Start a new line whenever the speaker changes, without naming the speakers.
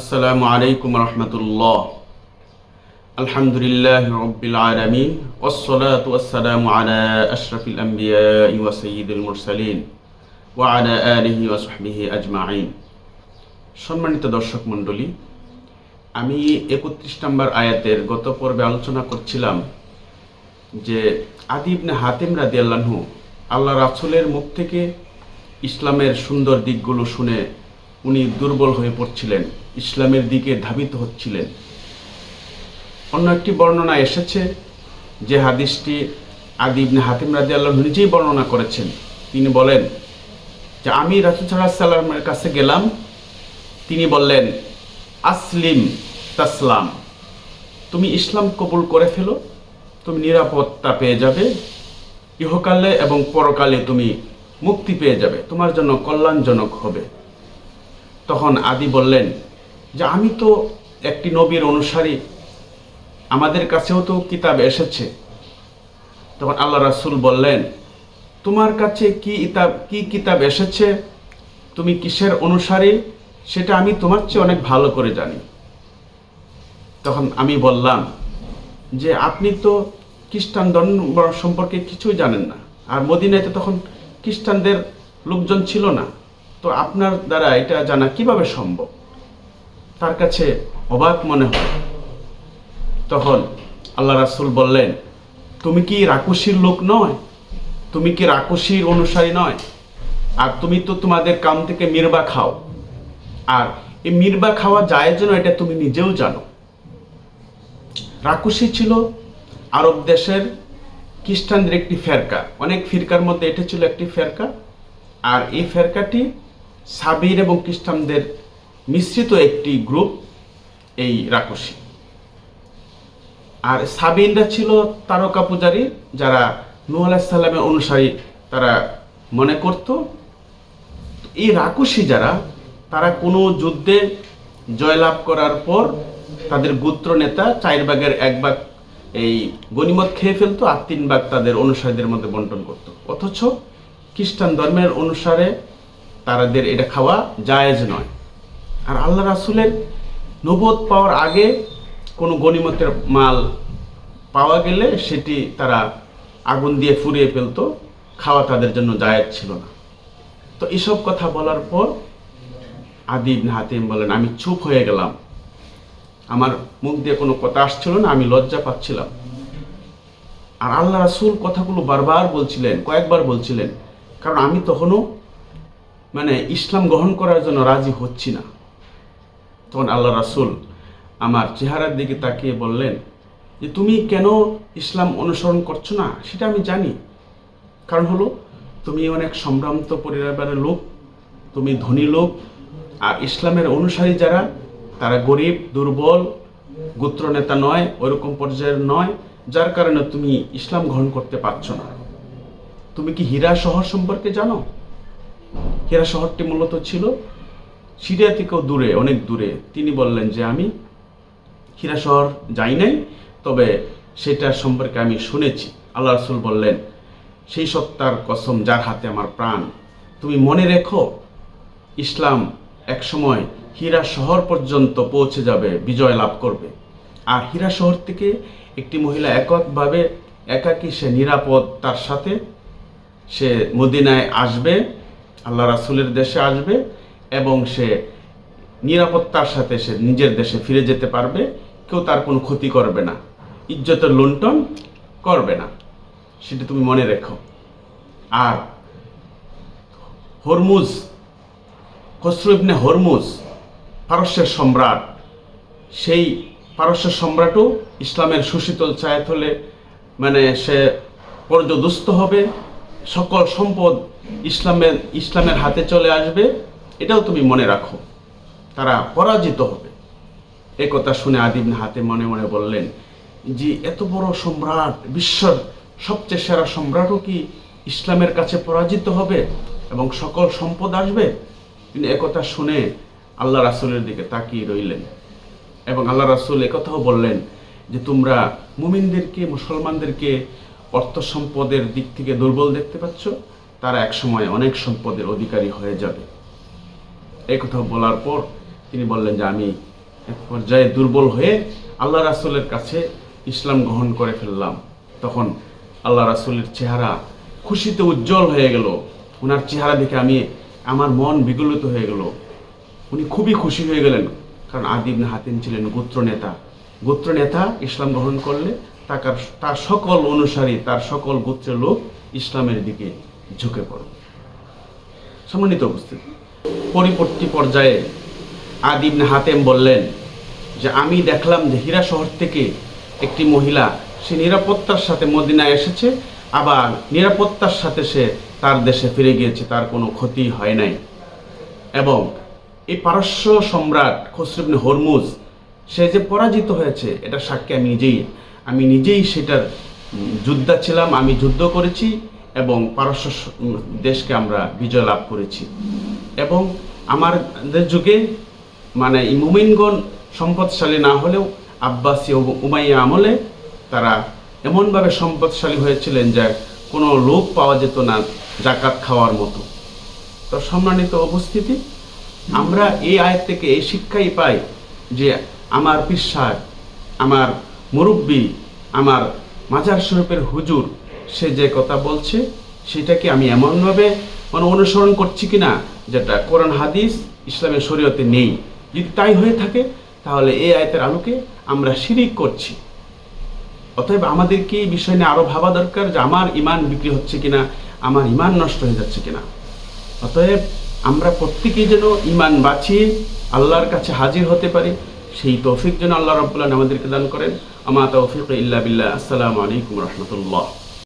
আসসালামু আলাইকুম রহমতুল্লাহ। আলহামদুলিল্লাহ রব্বিল আলামিন ওয়াসসালাতু ওয়াসসালামু আলা আশরাফিল আম্বিয়া ওয়া সাইয়্যিদুল মুরসালিন ওয়া আলা আলিহি ওয়া সাহবিহি আজমাইন। সম্মানিত দর্শক মণ্ডলী, আমি ৩১ নম্বর আয়াতের গত পর্বে আলোচনা করছিলাম যে আদি ইবনে হাতিম রাদিয়াল্লাহু আনহু আল্লাহ রাসূলের মুখ থেকে ইসলামের সুন্দর দিকগুলো শুনে উনি দুর্বল হয়ে পড়ছিলেন, ইসলামের দিকে ধাবিত হচ্ছিলেন। অন্য একটি বর্ণনা এসেছে যে হাদিসটি আদি ইবনে হাতিম রাদিয়াল্লাহু আনহু নিজেই বর্ণনা করেছেন। তিনি বলেন যে আমি রাসূল সাল্লাল্লাহু আলাইহি ওয়াসাল্লামের কাছে গেলাম, তিনি বললেন আসলিম তাসলাম, তুমি ইসলাম কবুল করে ফেলো, তুমি নিরাপত্তা পেয়ে যাবে, ইহকালে এবং পরকালে তুমি মুক্তি পেয়ে যাবে, তোমার জন্য কল্যাণজনক হবে। তখন আদি বললেন যে আমি তো একটি নবীর অনুসারী, আমাদের কাছেও তো কিতাব এসেছে। তখন আল্লাহ রাসূল বললেন তোমার কাছে কি কিতাব এসেছে, তুমি কিসের অনুসারী, সেটা আমি তোমার চেয়ে অনেক ভালো করে জানি। তখন আমি বললাম যে আপনি তো খ্রিস্টান ধর্ম সম্পর্কে কিছুই জানেন না, আর মদিনাতে তখন খ্রিস্টানদের লোকজন ছিল না, তো আপনার দ্বারা এটা জানা কিভাবে সম্ভব? তার কাছে অবাক মনে হয়। তখন আল্লাহ রাসূল বললেন তুমি কি রাকুশির লোক নয়, তুমি কি রাকুশির অনুসারী নয়? আর তুমি তো তোমাদের কাম থেকে মির্বা খাও, আর এই মির্বা খাওয়া যায় যেন এটা তুমি নিজেও জানো। রাকুশি ছিল আরব দেশের খ্রিস্টানদের একটি ফেরকা, অনেক ফিরকার মধ্যে এটা ছিল একটি ফেরকা। আর এই ফেরকাটি সাবির এবং খ্রিস্টানদের মিশ্রিত একটি গ্রুপ, এই রাকুশি। আর সাবিনরা ছিল তারকা পূজারী, যারা নূহ আলাইহিস সালামের অনুসারী তারা মনে করত। এই রাকুশি যারা, তারা কোনো যুদ্ধে জয়লাভ করার পর তাদের গোত্র নেতা 4 ভাগের 1 ভাগ এই গনিমত খেয়ে ফেলতো, আর 3 ভাগ তাদের অনুসারীদের মধ্যে বন্টন করত। অথচ খ্রিস্টান ধর্মের অনুসারে তাদের এটা খাওয়া জায়েজ নয়। আর আল্লাহ রাসূলের নবুয়ত পাওয়ার আগে কোনো গনিমতের মাল পাওয়া গেলে সেটি তারা আগুন দিয়ে ফুরিয়ে ফেলতো, খাওয়া তাদের জন্য জায়েজ ছিল না। তো এসব কথা বলার পর আদি ইবনে হাতিম বলেন আমি চুপ হয়ে গেলাম, আমার মুখ দিয়ে কোনো কথা আসছিল না, আমি লজ্জা পাচ্ছিলাম। আর আল্লাহ রাসূল কথাগুলো বারবার বলছিলেন, কয়েকবার বলছিলেন, কারণ আমি তখনও ইসলাম গ্রহণ করার জন্য রাজি হচ্ছি না। তখন আল্লাহ রাসূল আমার চেহারার দিকে তাকিয়ে বললেন যে তুমি কেন ইসলাম অনুসরণ করছো না সেটা আমি জানি। কারণ হলো তুমি অনেক সম্ভ্রান্ত পরিবারের লোক, তুমি ধনী লোক, আর ইসলামের অনুসারী যারা তারা গরিব, দুর্বল, গোত্র নেতা নয়, ওইরকম পর্যায়ের নয়, যার কারণে তুমি ইসলাম গ্রহণ করতে পারছো না। তুমি কি হীরা শহর সম্পর্কে জানো? হীরা শহরটি মূলত ছিল সিরিয়া থেকেও দূরে, অনেক দূরে। তিনি বললেন যে আমি হীরা শহর যাই নাই, তবে সেটার সম্পর্কে আমি শুনেছি। আল্লাহ রাসূল বললেন সেই সত্তার কসম যার হাতে আমার প্রাণ, তুমি মনে রেখো ইসলাম একসময় হীরা শহর পর্যন্ত পৌঁছে যাবে, বিজয় লাভ করবে। আর হীরা শহর থেকে একটি মহিলা এককভাবে একাকী সে নিরাপদ তার সাথে সে মদিনায় আসবে, আল্লাহ রাসূলের দেশে আসবে, এবং সে নিরাপত্তার সাথে সে নিজের দেশে ফিরে যেতে পারবে। কেউ তার কোনো ক্ষতি করবে না, ইজ্জতের লুণ্ঠন করবে না, সেটা তুমি মনে রেখো। আর হরমুজ, খসরু ইবনে হরমুজ পারস্যের সম্রাট, সেই পারস্যের সম্রাটও ইসলামের সুশীতল ছায়াতলে সে পর্যদুস্ত হবে, সকল সম্পদ ইসলামের হাতে চলে আসবে, এটাও তুমি মনে রাখো, তারা পরাজিত হবে। এ কথা শুনে আদি ইবনে হাতিম মনে মনে বললেন যে এত বড় সম্রাট, বিশ্বের সবচেয়ে সেরা সম্রাটও কি ইসলামের কাছে পরাজিত হবে এবং সকল সম্পদ আসবে? তিনি একথা শুনে আল্লাহ রাসূলের দিকে তাকিয়ে রইলেন, এবং আল্লাহ রাসূল একথাও বললেন যে তোমরা মুমিনদেরকে, মুসলমানদেরকে অর্থ সম্পদের দিক থেকে দুর্বল দেখতে পাচ্ছ, তারা একসময় অনেক সম্পদের অধিকারী হয়ে যাবে। এই কথা বলার পর তিনি বললেন যে আমি এক পর্যায়ে দুর্বল হয়ে আল্লাহ রাসূলের কাছে ইসলাম গ্রহণ করে ফেললাম। তখন আল্লাহ রাসূলের চেহারা খুশিতে উজ্জ্বল হয়ে গেল। ওনার চেহারা দেখে আমার মন বিগলিত হয়ে গেল। উনি খুবই খুশি হয়ে গেলেন, কারণ আদি ইবনে হাতিম ছিলেন গোত্র নেতা ইসলাম গ্রহণ করলে তার সকল অনুসারী, তার সকল গোত্রের লোক ইসলামের দিকে ঝুঁকে পড়ে। সম্মানিত উপস্থিতি, পরবর্তী পর্যায়ে আদি ইবনে হাতিম বললেন যে আমি দেখলাম যে হীরা শহর থেকে একটি মহিলা সে নিরাপত্তার সাথে মদিনায় এসেছে, আবার নিরাপত্তার সাথে সে তার দেশে ফিরে গিয়েছে, তার কোনো ক্ষতি হয় নাই। এবং এই পারস্য সম্রাট খসরু ইবনে হরমুজ সে যে পরাজিত হয়েছে এটা সাক্ষী আমি নিজেই সেটার যোদ্ধা ছিলাম, আমি যুদ্ধ করেছি এবং পারস্য দেশকে আমরা বিজয় লাভ করেছি। এবং আমাদের যুগে মানে এই মুমিনগণ সম্পদশালী না হলেও আব্বাসী ও উমাইয়া আমলে তারা এমনভাবে সম্পদশালী হয়েছিলেন যে কোনো লোক পাওয়া যেত না জাকাত খাওয়ার মতো। তো সম্মানিত উপস্থিতি, আমরা এই আয়াত থেকে এই শিক্ষাই পাই যে আমার পীর সাহেব, আমার মুরব্বী, আমার মাজার শরীফের হুজুর সে যে কথা বলছে সেটাকে আমি এমনভাবে অনুসরণ করছি কিনা যেটা কোরআন হাদিস ইসলামের শরীয়তে নেই। যদি তাই হয়ে থাকে তাহলে এই আয়াতের আলোকে আমরা শিরিক করছি। অতএব আমাদেরকে এই বিষয় নিয়ে আরও ভাবা দরকার যে আমার ইমান বিক্রি হচ্ছে কিনা, আমার ইমান নষ্ট হয়ে যাচ্ছে কিনা। অতএব আমরা প্রত্যেকেই যেন ইমান বাঁচিয়ে আল্লাহর কাছে হাজির হতে পারি, সেই তৌফিক যেন আল্লাহ রাব্বুল আলামিন আমাদেরকে দান করেন। আমা তাওফিক ইল্লা বিল্লাহ। আসসালামু আলাইকুম রহমতুল্লাহ।